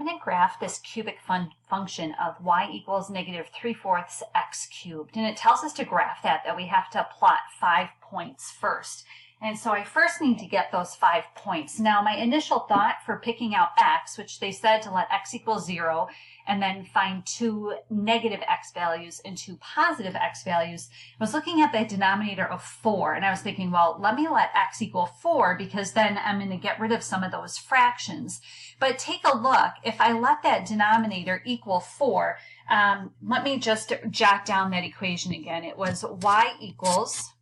going to graph this cubic function of y equals negative 3/4 x cubed. And it tells us to graph that we have to plot 5 points first. And so I first need to get those 5 points. Now, my initial thought for picking out x, which they said to let x equal 0, and then find 2 negative x values and 2 positive x values, I was looking at the denominator of 4, and I was thinking, well, let me let x equal 4, because then I'm going to get rid of some of those fractions. But take a look, if I let that denominator equal 4, let me just jot down that equation again. It was y equals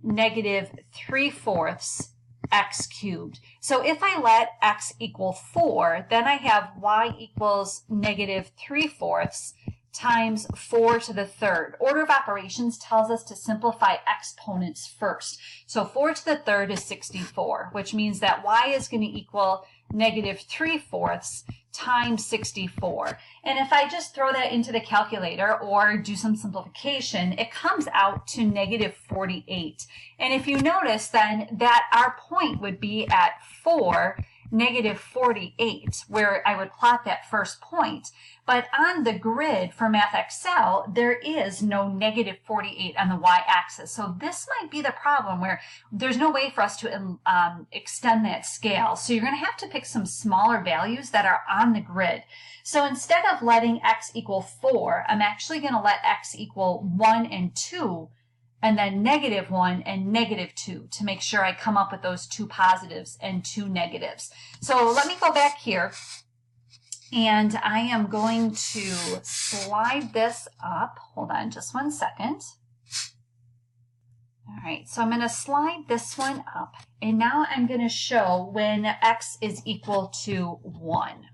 negative 3/4 x cubed. So if I let x equal 4, then I have y equals negative 3/4 times 4 to the third. Order of operations tells us to simplify exponents first. So 4 to the third is 64, which means that y is going to equal negative 3/4 times 64. And if I just throw that into the calculator or do some simplification, it comes out to negative 48. And if you notice then that our point would be at 4, negative 48, where I would plot that first point. But on the grid for MathXL, there is no negative 48 on the y-axis. So this might be the problem where there's no way for us to extend that scale. So you're going to have to pick some smaller values that are on the grid. So instead of letting x equal 4, I'm actually going to let x equal 1 and 2, and then negative 1 and negative 2 to make sure I come up with those 2 positives and 2 negatives. So let me go back here, and I am going to slide this up. Hold on just one second. All right, so I'm going to slide this one up, and now I'm going to show when x is equal to 1.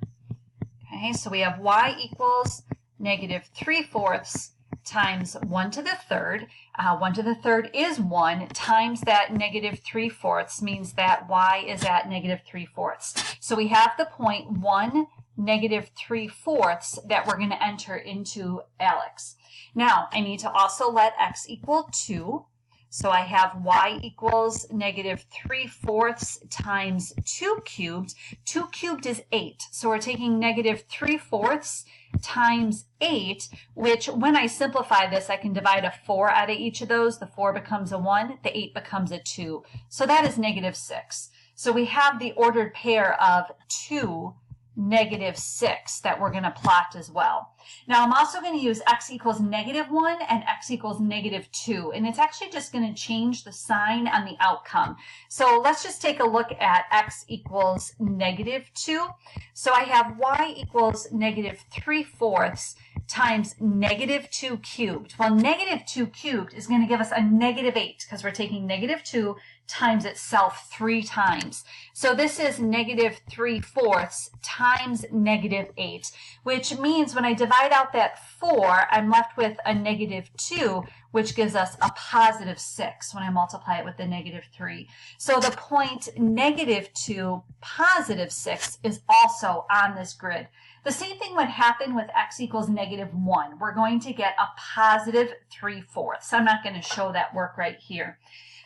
Okay, so we have y equals negative 3/4 times 1 to the third. 1 to the third is 1 times that negative 3/4 means that y is at negative 3/4. So we have the point 1, negative 3/4 that we're going to enter into ALEKS. Now I need to also let x equal 2. So I have y equals negative 3/4 times 2 cubed. 2 cubed is 8. So we're taking negative 3/4 times 8, which when I simplify this, I can divide a 4 out of each of those. The 4 becomes a 1, the 8 becomes a 2. So that is negative 6. So we have the ordered pair of 2, negative 6 that we're going to plot as well. Now I'm also going to use x equals negative 1 and x equals negative 2, and it's actually just going to change the sign on the outcome. So let's just take a look at x equals negative 2. So I have y equals negative 3/4 times negative 2 cubed. Well, negative 2 cubed is going to give us a negative 8 because we're taking negative 2 times itself 3 times. So this is negative 3/4 times negative 8, which means when I divide out that 4, I'm left with a negative 2, which gives us a positive 6 when I multiply it with the negative 3. So the point negative 2, positive 6 is also on this grid. The same thing would happen with x equals negative 1. We're going to get a positive 3/4. I'm not going to show that work right here.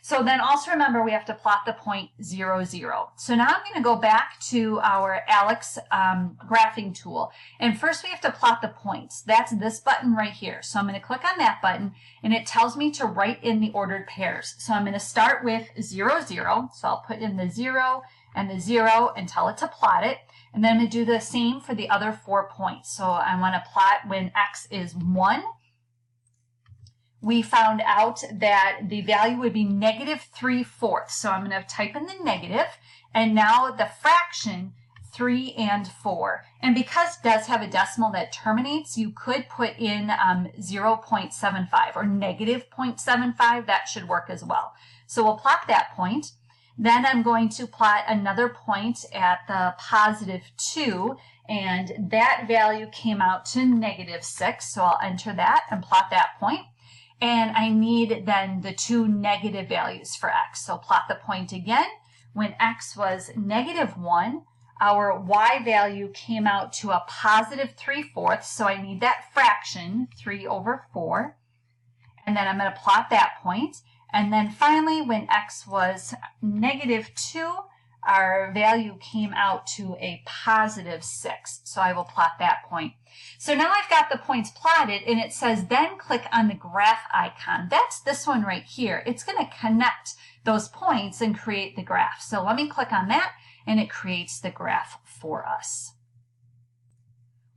So then also remember we have to plot the point 0, 0. So now I'm going to go back to our ALEKS graphing tool. And first we have to plot the points. That's this button right here. So I'm going to click on that button, and it tells me to write in the ordered pairs. So I'm going to start with 0, 0. So I'll put in the 0 and the 0 and tell it to plot it. And then I'm going to do the same for the other 4 points. So I want to plot when x is 1. We found out that the value would be negative 3/4. So I'm going to type in the negative, and now the fraction 3 and 4. And because it does have a decimal that terminates, you could put in 0.75 or negative 0.75. That should work as well. So we'll plot that point. Then I'm going to plot another point at the positive 2, and that value came out to negative 6. So I'll enter that and plot that point. And I need then the 2 negative values for x. So plot the point again. When x was negative 1, our y value came out to a positive 3/4. So I need that fraction, 3/4. And then I'm going to plot that point. And then finally, when x was negative 2, our value came out to a positive 6. So I will plot that point. So now I've got the points plotted, and it says then click on the graph icon. That's this one right here. It's going to connect those points and create the graph. So let me click on that, and it creates the graph for us.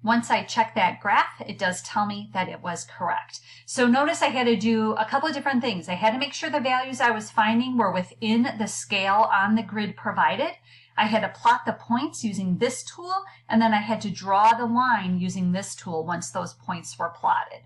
Once I check that graph, it does tell me that it was correct. So notice I had to do a couple of different things. I had to make sure the values I was finding were within the scale on the grid provided. I had to plot the points using this tool, and then I had to draw the line using this tool once those points were plotted.